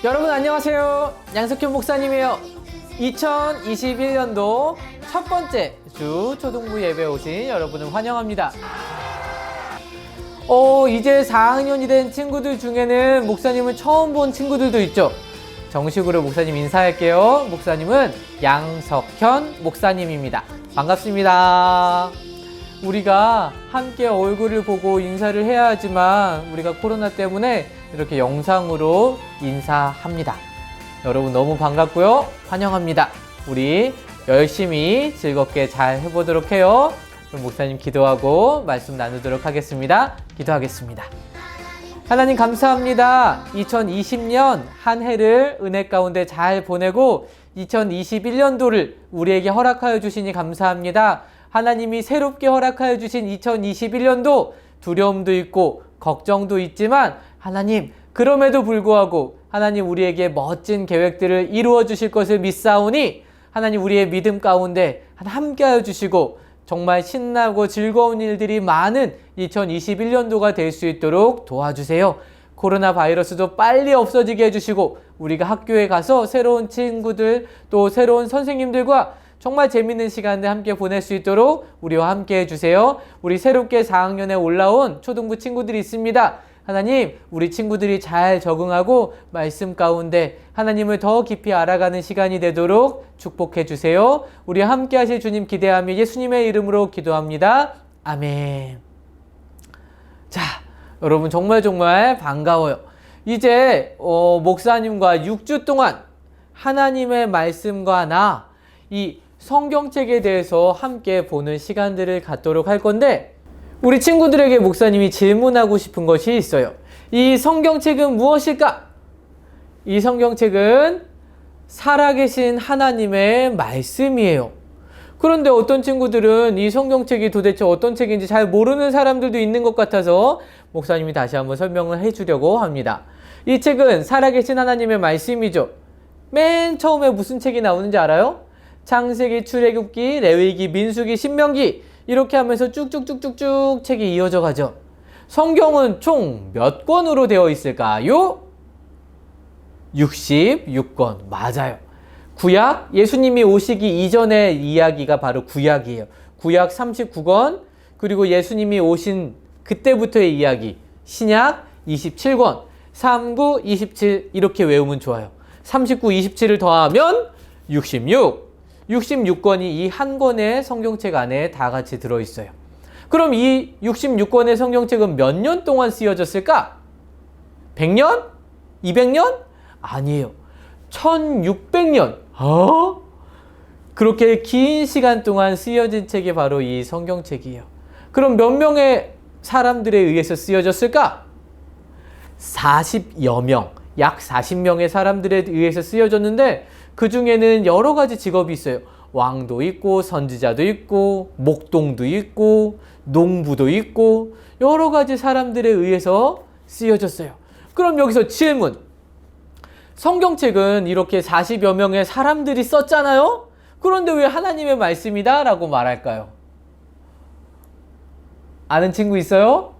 여러분 안녕하세요. 양석현 목사님이에요. 2021년도 첫 번째 주 초등부 예배에 오신 여러분을 환영합니다. 이제 4학년이 된 친구들 중에는 목사님을 처음 본 친구들도 있죠. 정식으로 목사님 인사할게요. 목사님은 양석현 목사님입니다. 반갑습니다. 우리가 함께 얼굴을 보고 인사를 해야 하지만 우리가 코로나 때문에 이렇게 영상으로 인사합니다. 여러분 너무 반갑고요. 환영합니다. 우리 열심히 즐겁게 잘 해보도록 해요. 그럼 목사님 기도하고 말씀 나누도록 하겠습니다. 기도하겠습니다. 하나님 감사합니다. 2020년 한 해를 은혜 가운데 잘 보내고 2021년도를 우리에게 허락하여 주시니 감사합니다. 하나님이 새롭게 허락하여 주신 2021년도 두려움도 있고 걱정도 있지만 하나님 그럼에도 불구하고 하나님 우리에게 멋진 계획들을 이루어 주실 것을 믿사오니 하나님 우리의 믿음 가운데 함께하여 주시고 정말 신나고 즐거운 일들이 많은 2021년도가 될 수 있도록 도와주세요. 코로나 바이러스도 빨리 없어지게 해주시고 우리가 학교에 가서 새로운 친구들 또 새로운 선생님들과 정말 재밌는 시간을 함께 보낼 수 있도록 우리와 함께 해주세요. 우리 새롭게 4학년에 올라온 초등부 친구들이 있습니다. 하나님 우리 친구들이 잘 적응하고 말씀 가운데 하나님을 더 깊이 알아가는 시간이 되도록 축복해 주세요. 우리와 함께 하실 주님 기대하며 예수님의 이름으로 기도합니다. 아멘. 자, 여러분 정말 반가워요. 이제 목사님과 6주 동안 하나님의 말씀과 이 성경책에 대해서 함께 보는 시간들을 갖도록 할 건데 우리 친구들에게 목사님이 질문하고 싶은 것이 있어요. 이 성경책은 무엇일까? 이 성경책은 살아계신 하나님의 말씀이에요. 그런데 어떤 친구들은 이 성경책이 도대체 어떤 책인지 잘 모르는 사람들도 있는 것 같아서 목사님이 다시 한번 설명을 해주려고 합니다. 이 책은 살아계신 하나님의 말씀이죠. 맨 처음에 무슨 책이 나오는지 알아요? 창세기, 출애굽기, 레위기, 민수기, 신명기 이렇게 하면서 쭉쭉쭉쭉쭉 책이 이어져 가죠. 성경은 총 몇 권으로 되어 있을까요? 66권. 맞아요. 구약, 예수님이 오시기 이전의 이야기가 바로 구약이에요. 구약 39권, 그리고 예수님이 오신 그때부터의 이야기, 신약 27권, 39, 27 이렇게 외우면 좋아요. 39, 27을 더하면 66. 66권이 이 한 권의 성경책 안에 다 같이 들어있어요. 그럼 이 66권의 성경책은 몇 년 동안 쓰여졌을까? 100년? 200년? 아니에요. 1600년. 그렇게 긴 시간 동안 쓰여진 책이 바로 이 성경책이에요. 그럼 몇 명의 사람들에 의해서 쓰여졌을까? 40여 명, 약 40명의 사람들에 의해서 쓰여졌는데 그 중에는 여러 가지 직업이 있어요. 왕도 있고 선지자도 있고 목동도 있고 농부도 있고 여러 가지 사람들에 의해서 쓰여졌어요. 그럼 여기서 질문. 성경책은 이렇게 40여 명의 사람들이 썼잖아요? 그런데 왜 하나님의 말씀이다? 라고 말할까요? 아는 친구 있어요?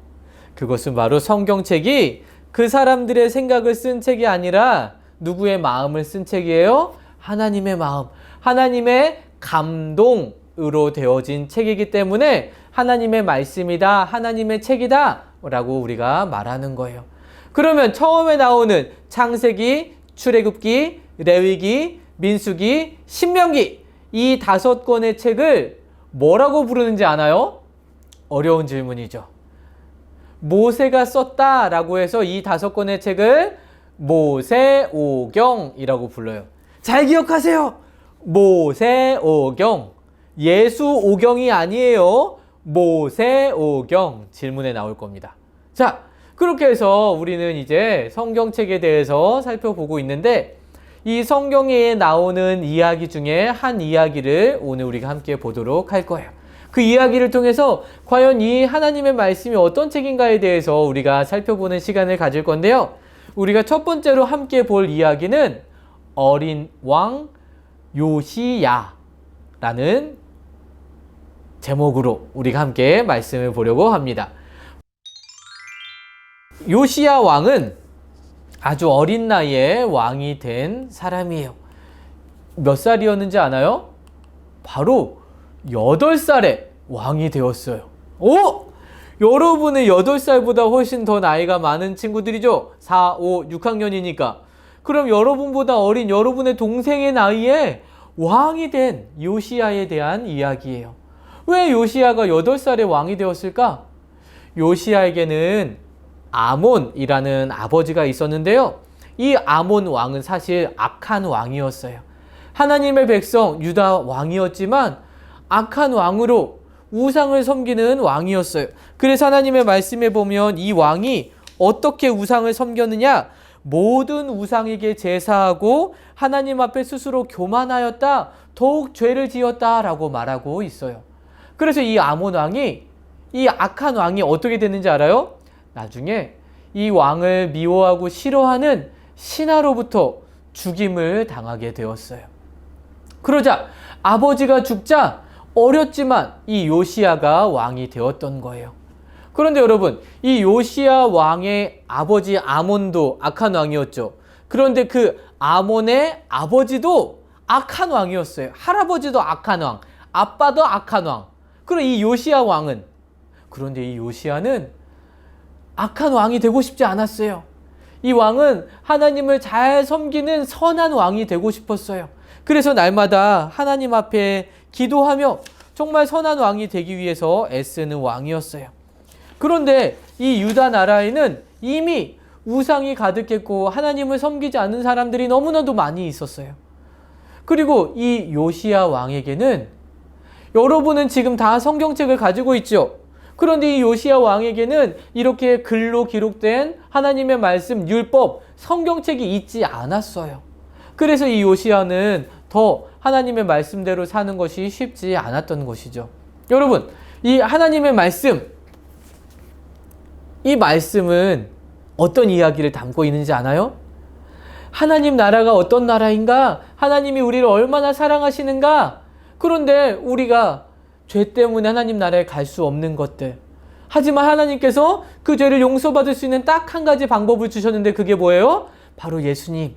그것은 바로 성경책이 그 사람들의 생각을 쓴 책이 아니라 누구의 마음을 쓴 책이에요? 하나님의 마음, 하나님의 감동으로 되어진 책이기 때문에 하나님의 말씀이다, 하나님의 책이다 라고 우리가 말하는 거예요. 그러면 처음에 나오는 창세기, 출애굽기, 레위기, 민수기, 신명기 이 5권의 책을 뭐라고 부르는지 아나요? 어려운 질문이죠. 모세가 썼다라고 해서 이 5권의 책을 모세오경이라고 불러요. 잘 기억하세요. 모세오경. 예수오경이 아니에요. 모세오경. 질문에 나올 겁니다. 자, 그렇게 해서 우리는 이제 성경책에 대해서 살펴보고 있는데 이 성경에 나오는 이야기 중에 한 이야기를 오늘 우리가 함께 보도록 할 거예요. 그 이야기를 통해서 과연 이 하나님의 말씀이 어떤 책인가에 대해서 우리가 살펴보는 시간을 가질 건데요. 우리가 첫 번째로 함께 볼 이야기는 어린 왕 요시야라는 제목으로 우리가 함께 말씀을 보려고 합니다. 요시야 왕은 아주 어린 나이에 왕이 된 사람이에요. 몇 살이었는지 아나요? 바로 8살에 왕이 되었어요. 오! 여러분의 8살보다 훨씬 더 나이가 많은 친구들이죠? 4, 5, 6학년이니까. 그럼 여러분보다 어린 여러분의 동생의 나이에 왕이 된 요시야에 대한 이야기예요. 왜 요시야가 8살에 왕이 되었을까? 요시야에게는 아몬이라는 아버지가 있었는데요. 이 아몬 왕은 사실 악한 왕이었어요. 하나님의 백성 유다 왕이었지만 악한 왕으로 우상을 섬기는 왕이었어요. 그래서 하나님의 말씀에 보면 이 왕이 어떻게 우상을 섬겼느냐? 모든 우상에게 제사하고 하나님 앞에 스스로 교만하였다. 더욱 죄를 지었다라고 말하고 있어요. 그래서 이 아몬 왕이, 이 악한 왕이 어떻게 됐는지 알아요? 나중에 이 왕을 미워하고 싫어하는 신하로부터 죽임을 당하게 되었어요. 그러자 아버지가 죽자 어렸지만 이 요시야가 왕이 되었던 거예요. 그런데 여러분, 이 요시야 왕의 아버지 아몬도 악한 왕이었죠. 그런데 그 아몬의 아버지도 악한 왕이었어요. 할아버지도 악한 왕, 아빠도 악한 왕. 그럼 이 요시야 왕은, 그런데 이 요시야는 악한 왕이 되고 싶지 않았어요. 이 왕은 하나님을 잘 섬기는 선한 왕이 되고 싶었어요. 그래서 날마다 하나님 앞에 기도하며 정말 선한 왕이 되기 위해서 애쓰는 왕이었어요. 그런데 이 유다 나라에는 이미 우상이 가득했고 하나님을 섬기지 않는 사람들이 너무나도 많이 있었어요. 그리고 이 요시야 왕에게는, 여러분은 지금 다 성경책을 가지고 있죠. 그런데 이 요시야 왕에게는 이렇게 글로 기록된 하나님의 말씀, 율법, 성경책이 있지 않았어요. 그래서 이 요시야는 더 하나님의 말씀대로 사는 것이 쉽지 않았던 것이죠. 여러분, 이 하나님의 말씀, 이 말씀은 어떤 이야기를 담고 있는지 아나요? 하나님 나라가 어떤 나라인가? 하나님이 우리를 얼마나 사랑하시는가? 그런데 우리가 죄 때문에 하나님 나라에 갈 수 없는 것들. 하지만 하나님께서 그 죄를 용서받을 수 있는 딱 한 가지 방법을 주셨는데 그게 뭐예요? 바로 예수님.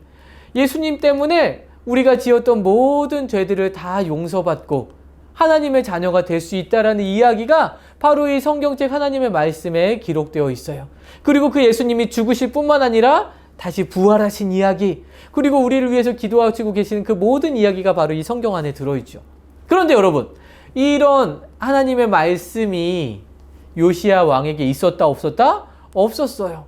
예수님 때문에 우리가 지었던 모든 죄들을 다 용서받고 하나님의 자녀가 될 수 있다라는 이야기가 바로 이 성경책 하나님의 말씀에 기록되어 있어요. 그리고 그 예수님이 죽으실 뿐만 아니라 다시 부활하신 이야기, 그리고 우리를 위해서 기도하시고 계시는 그 모든 이야기가 바로 이 성경 안에 들어있죠. 그런데 여러분, 이런 하나님의 말씀이 요시야 왕에게 있었다 없었다? 없었어요.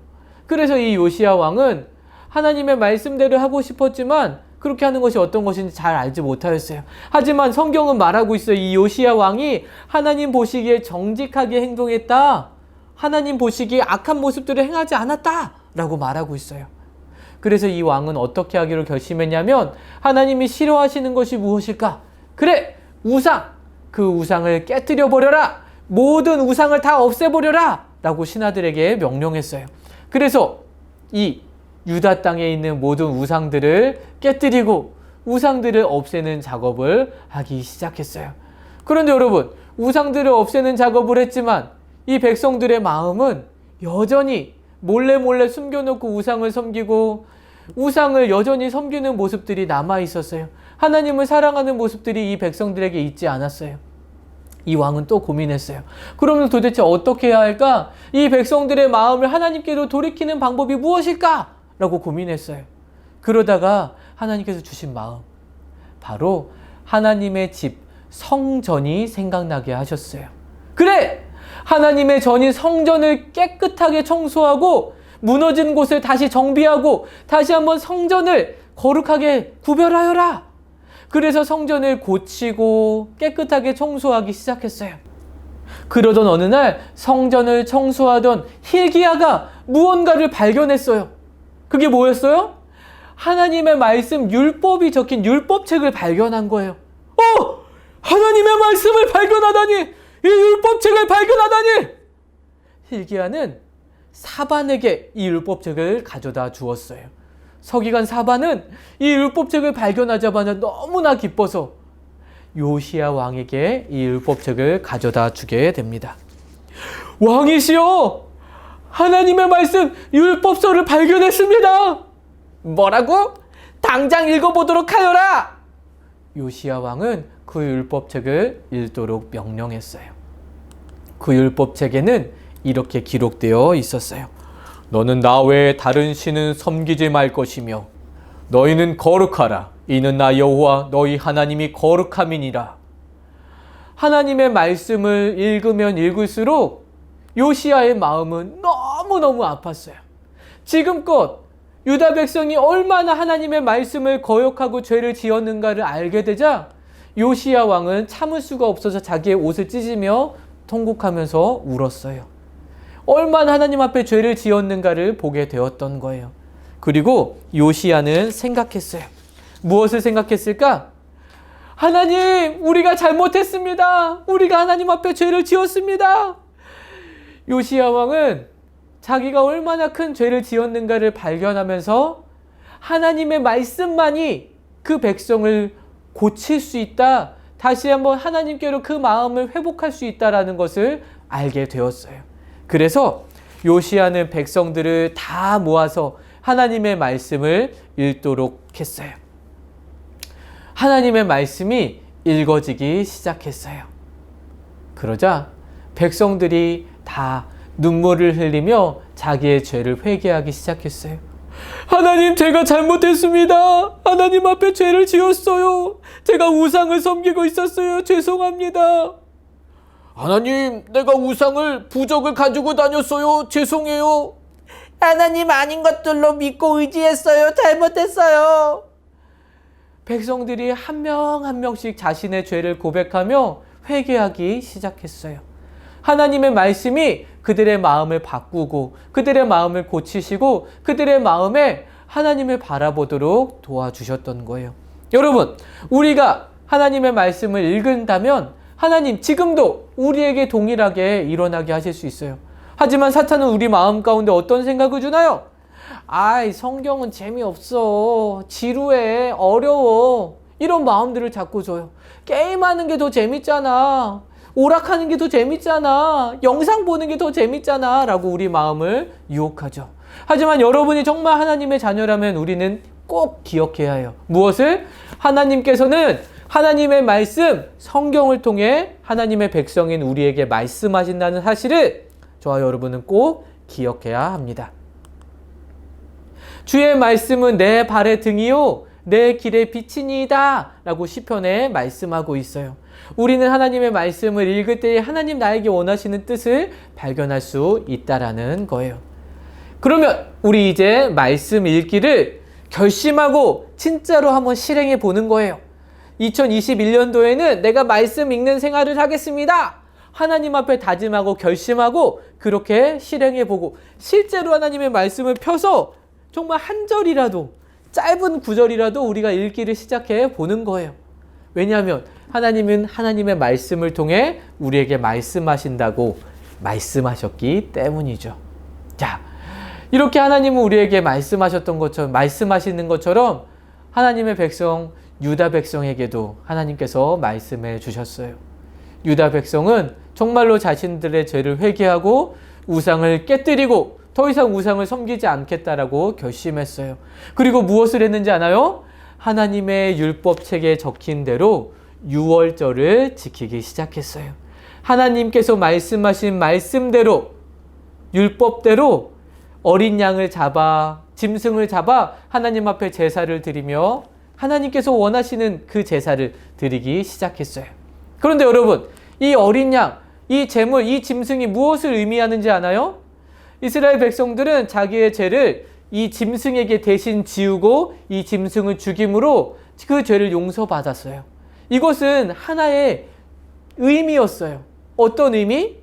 그래서 이 요시야 왕은 하나님의 말씀대로 하고 싶었지만 그렇게 하는 것이 어떤 것인지 잘 알지 못하였어요. 하지만 성경은 말하고 있어요. 이 요시야 왕이 하나님 보시기에 정직하게 행동했다. 하나님 보시기에 악한 모습들을 행하지 않았다. 라고 말하고 있어요. 그래서 이 왕은 어떻게 하기로 결심했냐면, 하나님이 싫어하시는 것이 무엇일까? 그래! 우상! 그 우상을 깨뜨려 버려라! 모든 우상을 다 없애버려라! 라고 신하들에게 명령했어요. 그래서 이 유다 땅에 있는 모든 우상들을 깨뜨리고 우상들을 없애는 작업을 하기 시작했어요. 그런데 여러분, 우상들을 없애는 작업을 했지만 이 백성들의 마음은 여전히 몰래 숨겨놓고 우상을 섬기고 우상을 여전히 섬기는 모습들이 남아 있었어요. 하나님을 사랑하는 모습들이 이 백성들에게 있지 않았어요. 이 왕은 또 고민했어요. 그러면 도대체 어떻게 해야 할까? 이 백성들의 마음을 하나님께로 돌이키는 방법이 무엇일까? 라고 고민했어요. 그러다가 하나님께서 주신 마음, 바로 하나님의 집 성전이 생각나게 하셨어요. 그래! 하나님의 전인 성전을 깨끗하게 청소하고 무너진 곳을 다시 정비하고 다시 한번 성전을 거룩하게 구별하여라. 그래서 성전을 고치고 깨끗하게 청소하기 시작했어요. 그러던 어느 날 성전을 청소하던 hilki야가 무언가를 발견했어요. 그게 뭐였어요? 하나님의 말씀, 율법이 적힌 율법책을 발견한 거예요. 하나님의 말씀을 발견하다니! 이 율법책을 발견하다니! hilki야는 사반에게 이 율법책을 가져다 주었어요. 서기관 사반은 이 율법책을 발견하자마자 너무나 기뻐서 요시야 왕에게 이 율법책을 가져다 주게 됩니다. 왕이시여! 하나님의 말씀 율법서를 발견했습니다! 뭐라고? 당장 읽어보도록 하여라! 요시야 왕은 그 율법책을 읽도록 명령했어요. 그 율법책에는 이렇게 기록되어 있었어요. 너는 나 외에 다른 신은 섬기지 말 것이며 너희는 거룩하라. 이는 나 여호와 너희 하나님이 거룩함이니라. 하나님의 말씀을 읽으면 읽을수록 요시야의 마음은 너무너무 아팠어요. 지금껏 유다 백성이 얼마나 하나님의 말씀을 거역하고 죄를 지었는가를 알게 되자 요시야 왕은 참을 수가 없어서 자기의 옷을 찢으며 통곡하면서 울었어요. 얼마나 하나님 앞에 죄를 지었는가를 보게 되었던 거예요. 그리고 요시야는 생각했어요. 무엇을 생각했을까? 하나님, 우리가 잘못했습니다. 우리가 하나님 앞에 죄를 지었습니다. 요시야 왕은 자기가 얼마나 큰 죄를 지었는가를 발견하면서 하나님의 말씀만이 그 백성을 고칠 수 있다. 다시 한번 하나님께로 그 마음을 회복할 수 있다라는 것을 알게 되었어요. 그래서 요시야는 백성들을 다 모아서 하나님의 말씀을 읽도록 했어요. 하나님의 말씀이 읽어지기 시작했어요. 그러자 백성들이 다 눈물을 흘리며 자기의 죄를 회개하기 시작했어요. 하나님, 제가 잘못했습니다. 하나님 앞에 죄를 지었어요. 제가 우상을 섬기고 있었어요. 죄송합니다. 하나님, 내가 우상을 부적을 가지고 다녔어요. 죄송해요. 하나님, 아닌 것들로 믿고 의지했어요. 잘못했어요. 백성들이 한 명 한 명씩 자신의 죄를 고백하며 회개하기 시작했어요. 하나님의 말씀이 그들의 마음을 바꾸고 그들의 마음을 고치시고 그들의 마음에 하나님을 바라보도록 도와주셨던 거예요. 여러분, 우리가 하나님의 말씀을 읽는다면 하나님 지금도 우리에게 동일하게 일어나게 하실 수 있어요. 하지만 사탄은 우리 마음 가운데 어떤 생각을 주나요? 아이, 성경은 재미없어. 지루해. 어려워. 이런 마음들을 자꾸 줘요. 게임하는 게 더 재밌잖아. 오락하는 게 더 재밌잖아. 영상 보는 게 더 재밌잖아. 라고 우리 마음을 유혹하죠. 하지만 여러분이 정말 하나님의 자녀라면 우리는 꼭 기억해야 해요. 무엇을? 하나님께서는 하나님의 말씀, 성경을 통해 하나님의 백성인 우리에게 말씀하신다는 사실을 저와 여러분은 꼭 기억해야 합니다. 주의 말씀은 내 발의 등이요 내 길의 빛이니이다 라고 시편에 말씀하고 있어요. 우리는 하나님의 말씀을 읽을 때 하나님 나에게 원하시는 뜻을 발견할 수 있다라는 거예요. 그러면 우리 이제 말씀 읽기를 결심하고 진짜로 한번 실행해 보는 거예요. 2021년도에는 내가 말씀 읽는 생활을 하겠습니다. 하나님 앞에 다짐하고 결심하고 그렇게 실행해 보고 실제로 하나님의 말씀을 펴서 정말 한 절이라도 짧은 구절이라도 우리가 읽기를 시작해 보는 거예요. 왜냐하면 하나님은 하나님의 말씀을 통해 우리에게 말씀하신다고 말씀하셨기 때문이죠. 자, 이렇게 하나님은 우리에게 말씀하셨던 것처럼 말씀하시는 것처럼 하나님의 백성 유다 백성에게도 하나님께서 말씀해 주셨어요. 유다 백성은 정말로 자신들의 죄를 회개하고 우상을 깨뜨리고 더 이상 우상을 섬기지 않겠다라고 결심했어요. 그리고 무엇을 했는지 아나요? 하나님의 율법책에 적힌 대로 유월절을 지키기 시작했어요. 하나님께서 말씀하신 말씀대로 율법대로 어린 양을 잡아 짐승을 잡아 하나님 앞에 제사를 드리며 하나님께서 원하시는 그 제사를 드리기 시작했어요. 그런데 여러분, 이 어린 양, 이 제물, 이 짐승이 무엇을 의미하는지 아나요? 이스라엘 백성들은 자기의 죄를 이 짐승에게 대신 지우고 이 짐승을 죽임으로 그 죄를 용서받았어요. 이것은 하나의 의미였어요. 어떤 의미?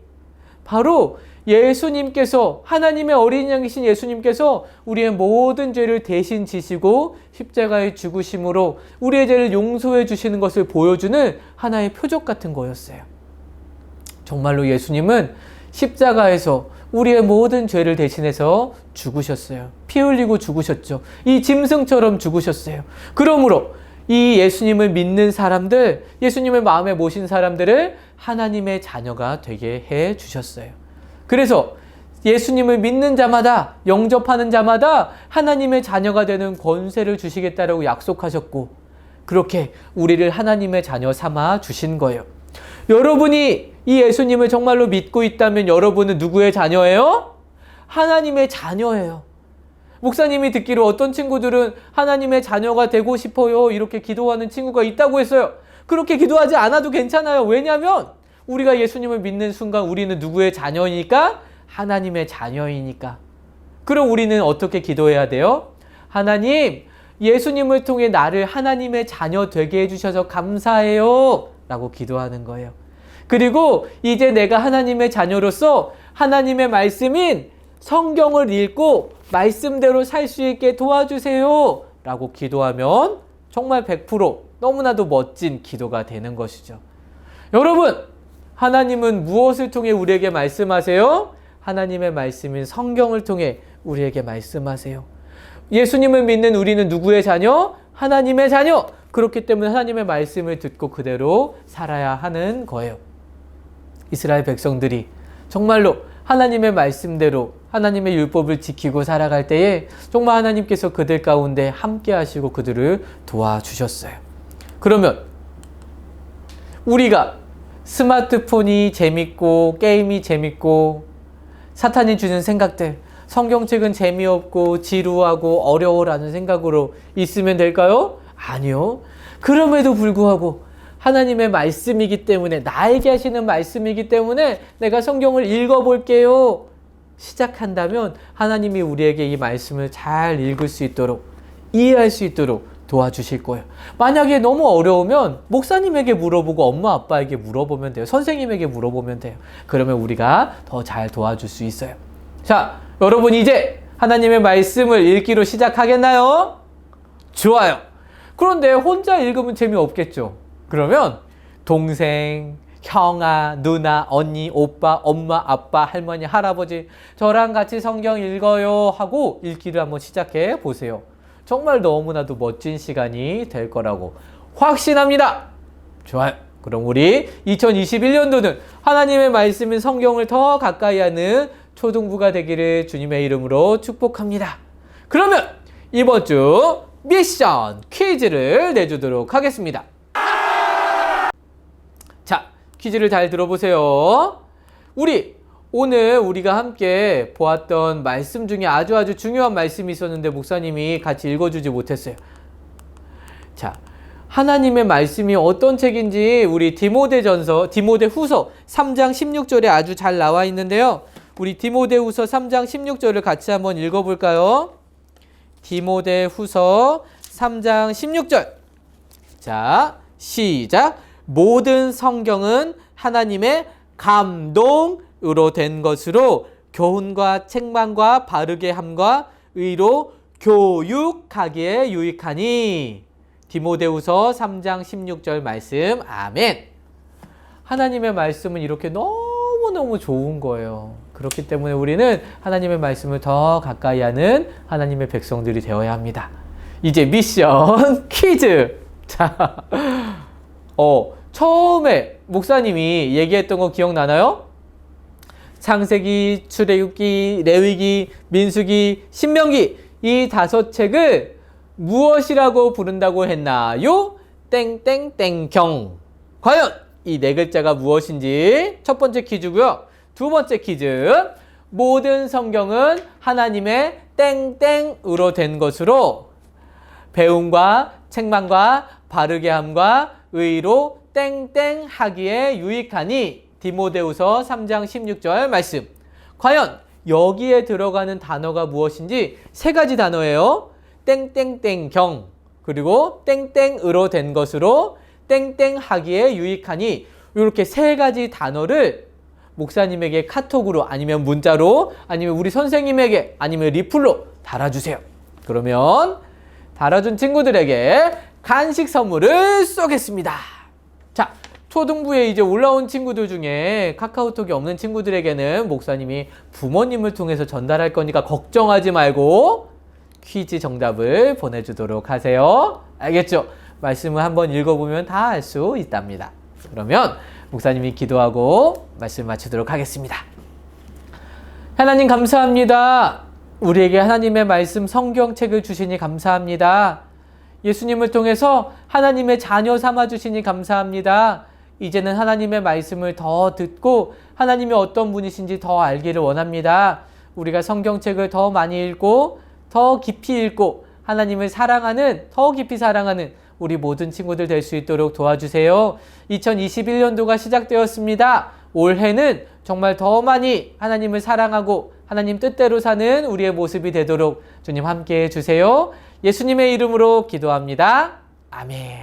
바로 예수님께서, 하나님의 어린 양이신 예수님께서 우리의 모든 죄를 대신 지시고 십자가에 죽으심으로 우리의 죄를 용서해 주시는 것을 보여주는 하나의 표적 같은 거였어요. 정말로 예수님은 십자가에서 우리의 모든 죄를 대신해서 죽으셨어요. 피 흘리고 죽으셨죠. 이 짐승처럼 죽으셨어요. 그러므로 이 예수님을 믿는 사람들, 예수님을 마음에 모신 사람들을 하나님의 자녀가 되게 해 주셨어요. 그래서 예수님을 믿는 자마다, 영접하는 자마다 하나님의 자녀가 되는 권세를 주시겠다라고 약속하셨고, 그렇게 우리를 하나님의 자녀 삼아 주신 거예요. 여러분이 이 예수님을 정말로 믿고 있다면 여러분은 누구의 자녀예요? 하나님의 자녀예요. 목사님이 듣기로 어떤 친구들은 하나님의 자녀가 되고 싶어요, 이렇게 기도하는 친구가 있다고 했어요. 그렇게 기도하지 않아도 괜찮아요. 왜냐하면 우리가 예수님을 믿는 순간 우리는 누구의 자녀이니까? 하나님의 자녀이니까. 그럼 우리는 어떻게 기도해야 돼요? 하나님, 예수님을 통해 나를 하나님의 자녀 되게 해주셔서 감사해요 라고 기도하는 거예요. 그리고 이제 내가 하나님의 자녀로서 하나님의 말씀인 성경을 읽고 말씀대로 살 수 있게 도와주세요 라고 기도하면 정말 100% 너무나도 멋진 기도가 되는 것이죠. 여러분, 하나님은 무엇을 통해 우리에게 말씀하세요? 하나님의 말씀인 성경을 통해 우리에게 말씀하세요. 예수님을 믿는 우리는 누구의 자녀? 하나님의 자녀. 그렇기 때문에 하나님의 말씀을 듣고 그대로 살아야 하는 거예요. 이스라엘 백성들이 정말로 하나님의 말씀대로 하나님의 율법을 지키고 살아갈 때에 정말 하나님께서 그들 가운데 함께 하시고 그들을 도와주셨어요. 그러면 우리가 스마트폰이 재밌고 게임이 재밌고 사탄이 주는 생각들, 성경책은 재미없고 지루하고 어려워라는 생각으로 있으면 될까요? 아니요. 그럼에도 불구하고 하나님의 말씀이기 때문에, 나에게 하시는 말씀이기 때문에 내가 성경을 읽어볼게요 시작한다면 하나님이 우리에게 이 말씀을 잘 읽을 수 있도록, 이해할 수 있도록 도와주실 거예요. 만약에 너무 어려우면 목사님에게 물어보고 엄마 아빠에게 물어보면 돼요. 선생님에게 물어보면 돼요. 그러면 우리가 더 잘 도와줄 수 있어요. 자, 여러분 이제 하나님의 말씀을 읽기로 시작하겠나요? 좋아요. 그런데 혼자 읽으면 재미없겠죠. 그러면 동생, 형아, 누나, 언니, 오빠, 엄마, 아빠, 할머니, 할아버지 저랑 같이 성경 읽어요 하고 읽기를 한번 시작해 보세요. 정말 너무나도 멋진 시간이 될 거라고 확신합니다. 좋아요. 그럼 우리 2021년도는 하나님의 말씀인 성경을 더 가까이 하는 초등부가 되기를 주님의 이름으로 축복합니다. 그러면 이번 주 미션 퀴즈를 내주도록 하겠습니다. 자, 퀴즈를 잘 들어보세요. 오늘 우리가 함께 보았던 말씀 중에 아주 중요한 말씀이 있었는데 목사님이 같이 읽어주지 못했어요. 자, 하나님의 말씀이 어떤 책인지 우리 디모데후서 3장 16절에 아주 잘 나와 있는데요. 우리 디모데후서 3장 16절을 같이 한번 읽어볼까요? 디모데후서 3장 16절. 자, 시작. 모든 성경은 하나님의 감동으로 된 것으로 교훈과 책망과 바르게 함과 의로 교육하기에 유익하니. 디모데후서 3장 16절 말씀. 아멘. 하나님의 말씀은 이렇게 너무너무 좋은 거예요. 그렇기 때문에 우리는 하나님의 말씀을 더 가까이 하는 하나님의 백성들이 되어야 합니다. 이제 미션 퀴즈. 자, 처음에 목사님이 얘기했던 거 기억나나요? 창세기, 출애굽기, 레위기, 민수기, 신명기 이 5책을 무엇이라고 부른다고 했나요? 땡땡땡경. 과연 이 4글자가 무엇인지 첫 번째 퀴즈고요. 두 번째 퀴즈. 모든 성경은 하나님의 땡땡으로 된 것으로 배움과 책망과 바르게 함과 의로 땡땡하기에 유익하니. 디모데후서 3장 16절 말씀. 과연 여기에 들어가는 단어가 무엇인지 3가지 단어예요. 땡땡땡경, 그리고 땡땡으로 된 것으로 땡땡하기에 유익하니. 이렇게 3가지 단어를 목사님에게 카톡으로 아니면 문자로 아니면 우리 선생님에게 아니면 리플로 달아주세요. 그러면 달아준 친구들에게 간식 선물을 쏘겠습니다. 자, 초등부에 이제 올라온 친구들 중에 카카오톡이 없는 친구들에게는 목사님이 부모님을 통해서 전달할 거니까 걱정하지 말고 퀴즈 정답을 보내주도록 하세요. 알겠죠? 말씀을 한번 읽어보면 다 알 수 있답니다. 그러면 목사님이 기도하고 말씀 마치도록 하겠습니다. 하나님 감사합니다. 우리에게 하나님의 말씀 성경책을 주시니 감사합니다. 예수님을 통해서 하나님의 자녀 삼아주시니 감사합니다. 이제는 하나님의 말씀을 더 듣고 하나님이 어떤 분이신지 더 알기를 원합니다. 우리가 성경책을 더 많이 읽고 더 깊이 읽고 하나님을 사랑하는, 더 깊이 사랑하는 우리 모든 친구들 될 수 있도록 도와주세요. 2021년도가 시작되었습니다. 올해는 정말 더 많이 하나님을 사랑하고 하나님 뜻대로 사는 우리의 모습이 되도록 주님 함께 해주세요. 예수님의 이름으로 기도합니다. 아멘.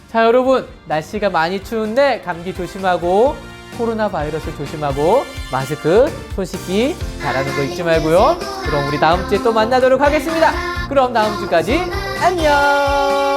자, 여러분, 날씨가 많이 추운데 감기 조심하고 코로나 바이러스 조심하고 마스크, 손 씻기 잘하는 거 잊지 말고요. 그럼 우리 다음 주에 또 만나도록 하겠습니다. 그럼 다음 주까지 안녕.